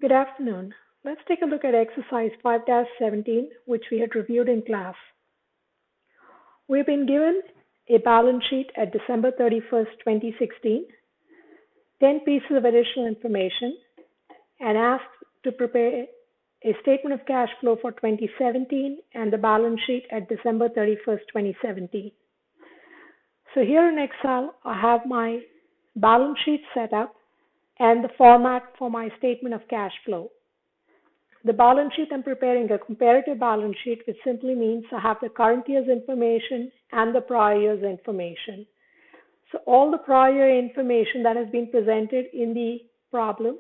Good afternoon. Let's take a look at exercise 5-17, which we had reviewed in class. We've been given a balance sheet at December 31st, 2016, 10 pieces of additional information, and asked to prepare a statement of cash flow for 2017 and the balance sheet at December 31st, 2017. So here in Excel, I have my balance sheet set up and the format for my statement of cash flow. The balance sheet, I'm preparing a comparative balance sheet, which simply means I have the current year's information and the prior year's information. So all the prior year information that has been presented in the problem,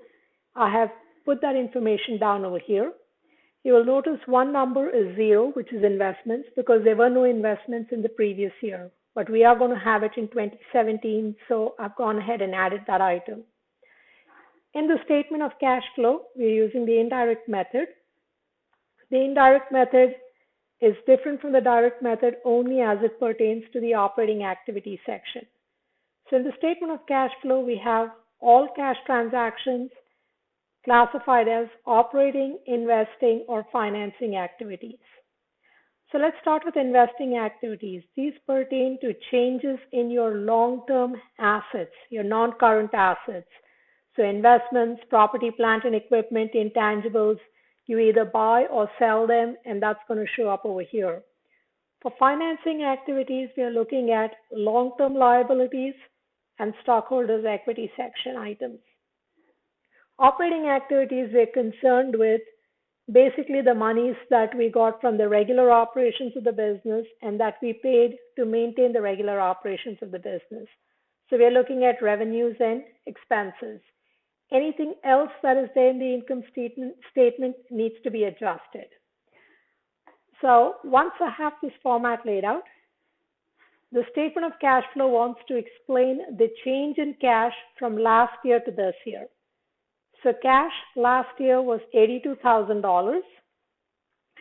I have put that information down over here. You will notice one number is 0, which is investments, because there were no investments in the previous year. But we are going to have it in 2017, so I've gone ahead and added that item. In the statement of cash flow, we're using the indirect method. The indirect method is different from the direct method only as it pertains to the operating activity section. So in the statement of cash flow, we have all cash transactions classified as operating, investing, or financing activities. So let's start with investing activities. These pertain to changes in your long-term assets, your non-current assets. So investments, property, plant, and equipment, intangibles, you either buy or sell them, and that's going to show up over here. For financing activities, we are looking at long-term liabilities and stockholders' equity section items. Operating activities, we're concerned with basically the monies that we got from the regular operations of the business and that we paid to maintain the regular operations of the business. So we're looking at revenues and expenses. Anything else that is there in the income statement needs to be adjusted. So once I have this format laid out, the statement of cash flow wants to explain the change in cash from last year to this year. So cash last year was $82,000,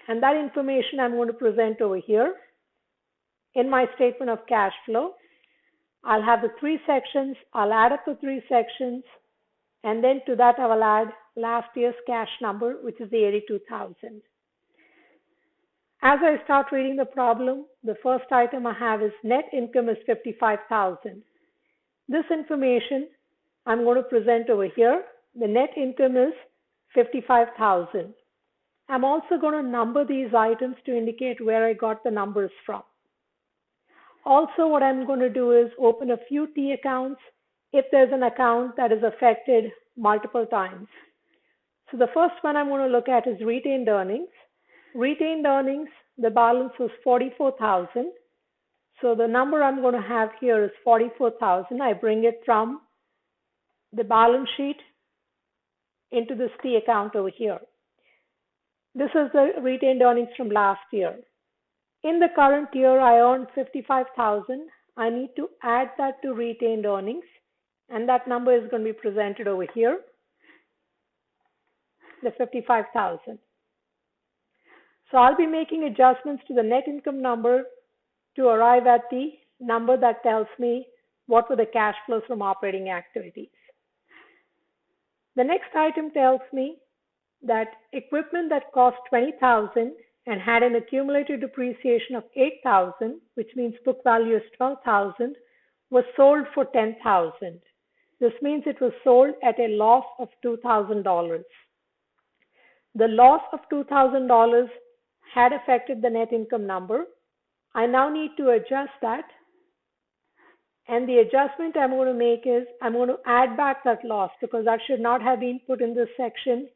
and that information I'm going to present over here in my statement of cash flow. I'll have the 3 sections. I'll add up the 3 sections. And then to that, I will add last year's cash number, which is the $82,000. As I start reading the problem, the first item I have is net income is $55,000. This information I'm going to present over here. The net income is $55,000. I'm also going to number these items to indicate where I got the numbers from. Also, what I'm going to do is open a few T accounts if there's an account that is affected multiple times. So the first one I'm going to look at is retained earnings. Retained earnings, the balance was $44,000. So the number I'm going to have here is $44,000. I bring it from the balance sheet into this T account over here. This is the retained earnings from last year. In the current year, I earned $55,000. I need to add that to retained earnings. And that number is going to be presented over here, the $55,000. So I'll be making adjustments to the net income number to arrive at the number that tells me what were the cash flows from operating activities. The next item tells me that equipment that cost $20,000 and had an accumulated depreciation of $8,000, which means book value is $12,000, was sold for $10,000. This means it was sold at a loss of $2,000. The loss of $2,000 had affected the net income number. I now need to adjust that. And the adjustment I'm going to make is I'm going to add back that loss because that should not have been put in this section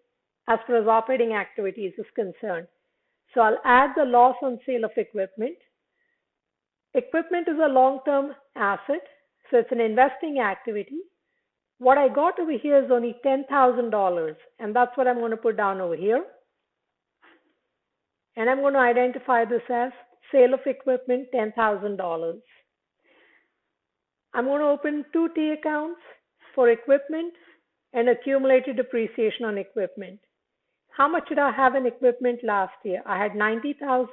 as far as operating activities is concerned. So I'll add the loss on sale of equipment. Equipment is a long-term asset, so it's an investing activity. What I got over here is only $10,000, and that's what I'm going to put down over here. And I'm going to identify this as sale of equipment, $10,000. I'm going to open 2 T accounts for equipment and accumulated depreciation on equipment. How much did I have in equipment last year? I had $90,000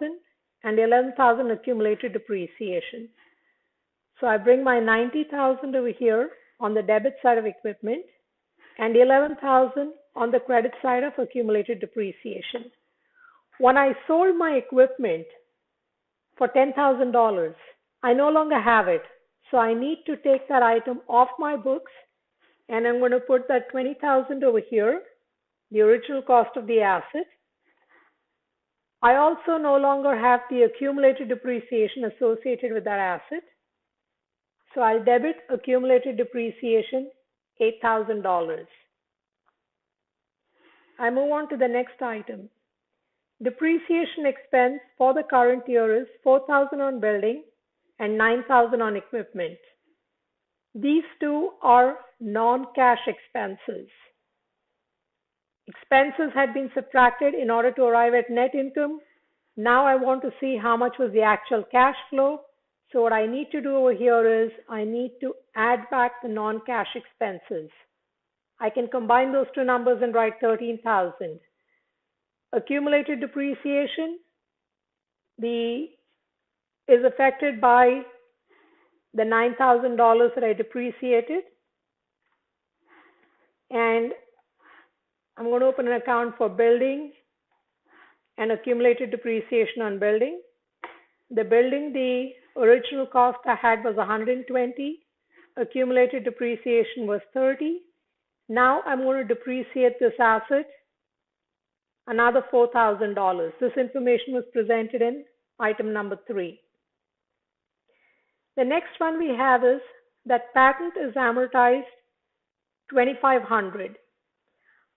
and $11,000 accumulated depreciation. So I bring my $90,000 over here on the debit side of equipment and $11,000 on the credit side of accumulated depreciation. When I sold my equipment for $10,000, I no longer have it. So I need to take that item off my books, and I'm going to put that $20,000 over here, the original cost of the asset. I also no longer have the accumulated depreciation associated with that asset. So I'll debit accumulated depreciation, $8,000. I move on to the next item. Depreciation expense for the current year is $4,000 on building and $9,000 on equipment. These two are non-cash expenses. Expenses had been subtracted in order to arrive at net income. Now I want to see how much was the actual cash flow. So what I need to do over here is I need to add back the non-cash expenses. I can combine those two numbers and write 13,000. Accumulated depreciation is affected by the $9,000 that I depreciated. And I'm going to open an account for building and accumulated depreciation on building. The building, the original cost I had was $120. Accumulated depreciation was $30. Now I'm going to depreciate this asset another $4,000. This information was presented in item number 3. The next one we have is that patent is amortized $2,500.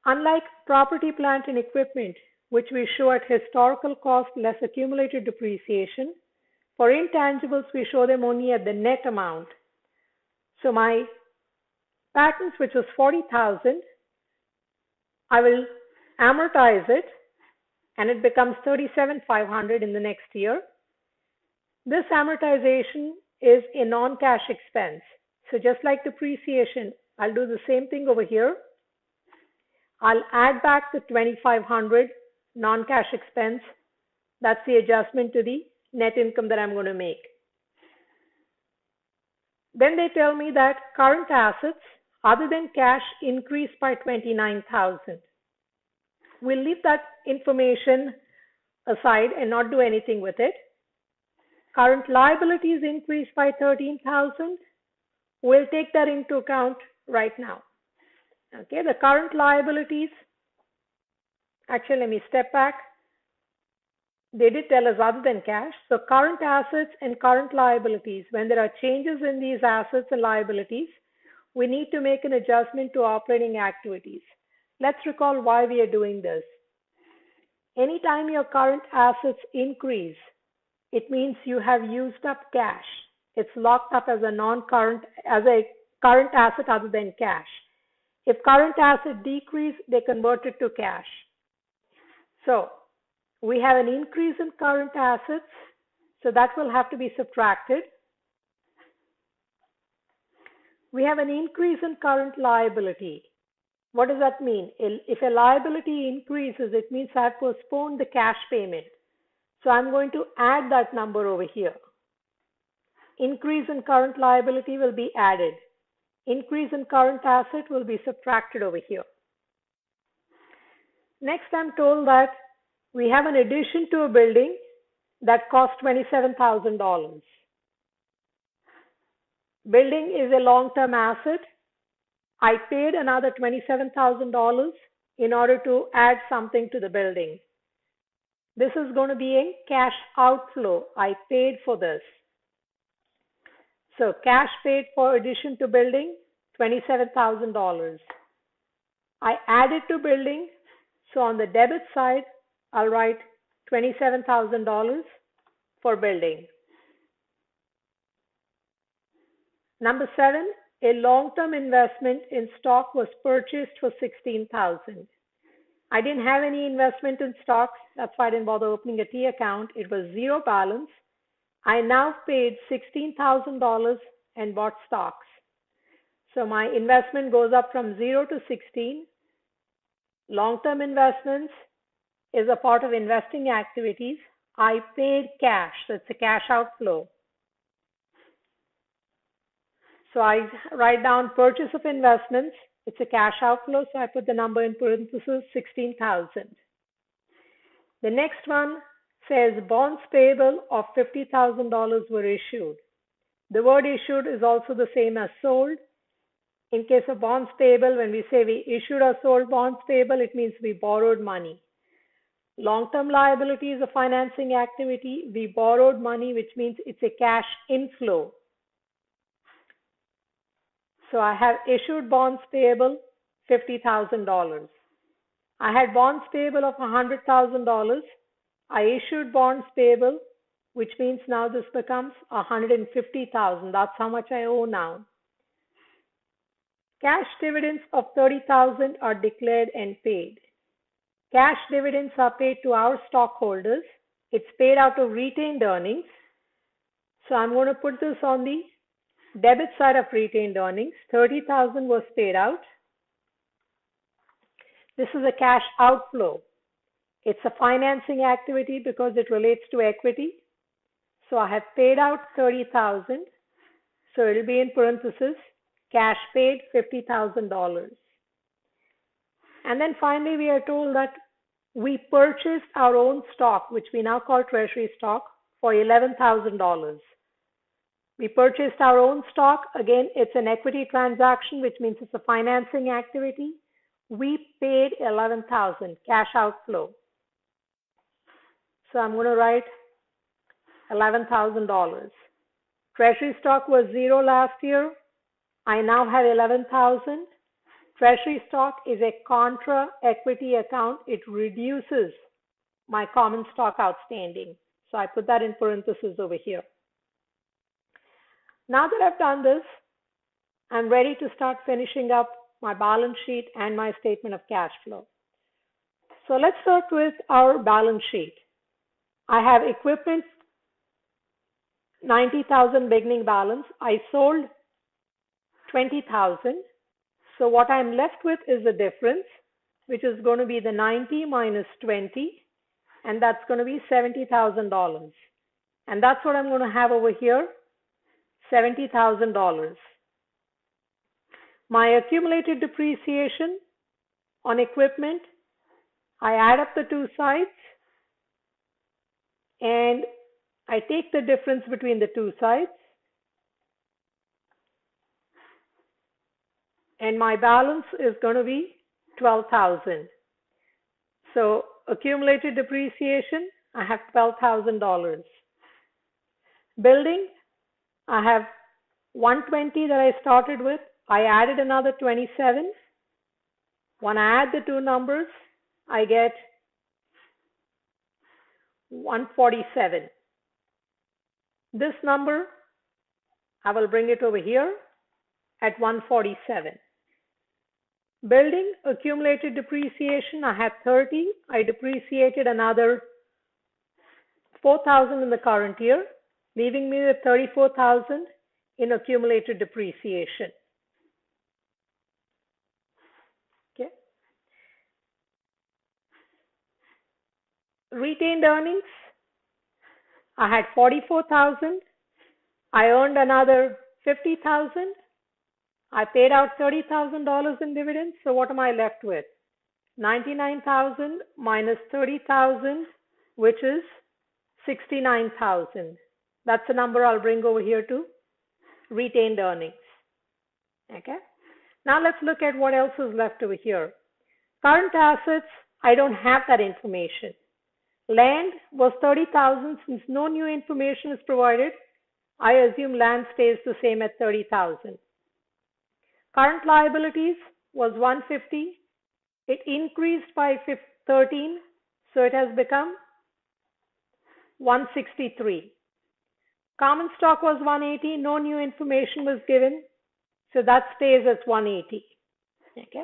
Unlike property, plant, and equipment, which we show at historical cost less accumulated depreciation, for intangibles we show them only at the net amount. So my patents, which was $40,000, I will amortize it, and it becomes $37,500 in the next year. This amortization is a non-cash expense. So just like depreciation, I'll do the same thing over here. I'll add back the $2,500 non-cash expense. That's the adjustment to the net income that I'm going to make. Then they tell me that current assets other than cash increased by $29,000. We'll leave that information aside and not do anything with it. Current liabilities increased by $13,000. We'll take that into account right now. Okay, the current liabilities, actually let me step back. They did tell us other than cash. So current assets and current liabilities, when there are changes in these assets and liabilities, we need to make an adjustment to operating activities. Let's recall why we are doing this. Anytime your current assets increase, it means you have used up cash. It's locked up as a current asset other than cash. If current asset decrease, they convert it to cash. So we have an increase in current assets, so that will have to be subtracted. We have an increase in current liability. What does that mean? If a liability increases, it means I have postponed the cash payment. So I'm going to add that number over here. Increase in current liability will be added. Increase in current asset will be subtracted over here. Next, I'm told that we have an addition to a building that cost $27,000. Building is a long-term asset. I paid another $27,000 in order to add something to the building. This is going to be a cash outflow. I paid for this. So cash paid for addition to building, $27,000. I added to building, so on the debit side, I'll write $27,000 for building. Number 7, a long-term investment in stock was purchased for $16,000. I didn't have any investment in stocks. That's why I didn't bother opening a T account. It was zero balance. I now paid $16,000 and bought stocks. So my investment goes up from 0 to 16. Long-term investments is a part of investing activities. I paid cash, so it's a cash outflow. So I write down purchase of investments, It's a cash outflow, so I put the number in parentheses, 16,000. The next one says bonds payable of $50,000 were issued. The word issued is also the same as sold. In case of bonds payable, when we say we issued or sold bonds payable, it means we borrowed money. Long-term liability is a financing activity. We borrowed money, which means it's a cash inflow. So I have issued bonds payable $50,000. I had bonds payable of $100,000. I issued bonds payable, which means now this becomes $150,000. That's how much I owe now. Cash dividends of $30,000 are declared and paid. Cash dividends are paid to our stockholders. It's paid out of retained earnings. So I'm going to put this on the debit side of retained earnings. $30,000 was paid out. This is a cash outflow. It's a financing activity because it relates to equity. So I have paid out $30,000. So it'll be in parentheses, cash paid $50,000. And then finally, we are told that we purchased our own stock, which we now call treasury stock, for $11,000. We purchased our own stock. Again, it's an equity transaction, which means it's a financing activity. We paid $11,000, cash outflow. So I'm going to write $11,000. Treasury stock was $0 last year. I now have $11,000. Treasury stock is a contra equity account. It reduces my common stock outstanding. So I put that in parentheses over here. Now that I've done this, I'm ready to start finishing up my balance sheet and my statement of cash flow. So let's start with our balance sheet. I have equipment, $90,000 beginning balance. I sold $20,000. So what I'm left with is the difference, which is going to be the 90 minus 20, and that's going to be $70,000. And that's what I'm going to have over here, $70,000. My accumulated depreciation on equipment, I add up the two sides, and I take the difference between the two sides. And my balance is going to be $12,000. So accumulated depreciation, I have $12,000. Building, I have 120 that I started with. I added another 27. When I add the two numbers, I get 147. This number, I will bring it over here at 147. Building accumulated depreciation, I had 30. I depreciated another 4,000 in the current year, leaving me with 34,000 in accumulated depreciation. Okay. Retained earnings, I had 44,000. I earned another 50,000. I paid out $30,000 in dividends. So what am I left with? 99,000 minus 30,000, which is 69,000. That's the number I'll bring over here to retained earnings. Okay. Now let's look at what else is left over here. Current assets, I don't have that information. Land was 30,000. Since no new information is provided, I assume land stays the same at 30,000. Current liabilities was 150. It increased by 13, so it has become 163. Common stock was 180. No new information was given, so that stays as 180. Okay.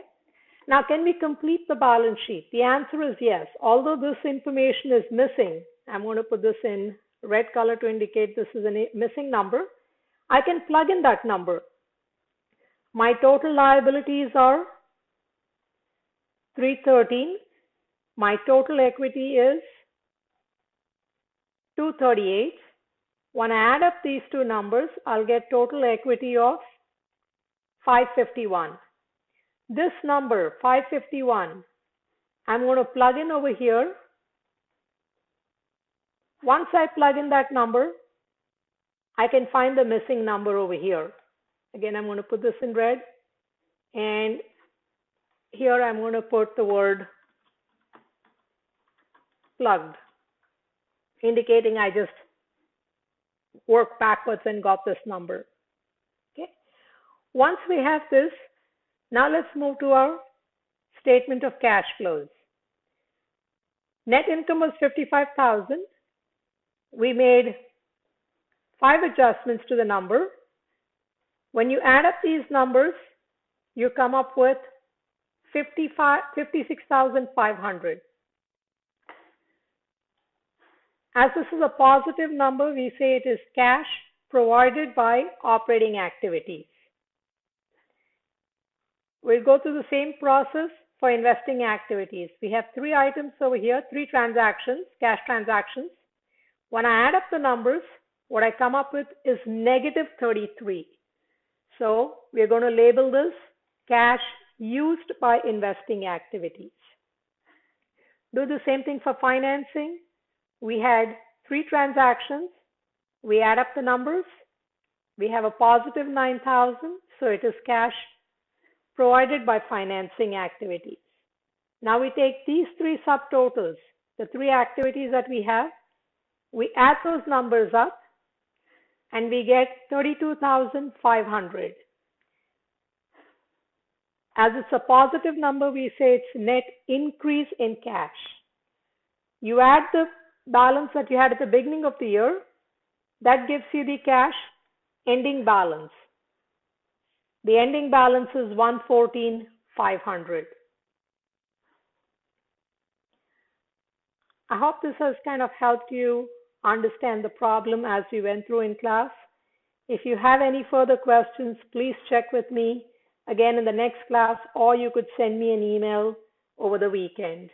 Now, can we complete the balance sheet? The answer is yes. Although this information is missing, I'm going to put this in red color to indicate this is a missing number. I can plug in that number. My total liabilities are 313. My total equity is 238. When I add up these two numbers, I'll get total equity of 551. this number, 551, I'm going to plug in over here. Once I plug in that number, I can find the missing number over here. Again, I'm going to put this in red, and here I'm going to put the word plugged, indicating I just worked backwards and got this number. Okay. Once we have this, now let's move to our statement of cash flows. Net income was 55,000. We made 5 adjustments to the number. When you add up these numbers, you come up with 56,500. As this is a positive number, we say it is cash provided by operating activities. We'll go through the same process for investing activities. We have 3 items over here, 3 transactions, cash transactions. When I add up the numbers, what I come up with is negative 33. So we're going to label this cash used by investing activities. Do the same thing for financing. We had 3 transactions. We add up the numbers. We have a positive 9,000, so it is cash provided by financing activities. Now we take these 3 subtotals, the 3 activities that we have, we add those numbers up, and we get 32,500. As it's a positive number, we say it's net increase in cash. You add the balance that you had at the beginning of the year, that gives you the cash ending balance. The ending balance is 114,500. I hope this has kind of helped you understand the problem as we went through in class. If you have any further questions, please check with me again in the next class, or you could send me an email over the weekend.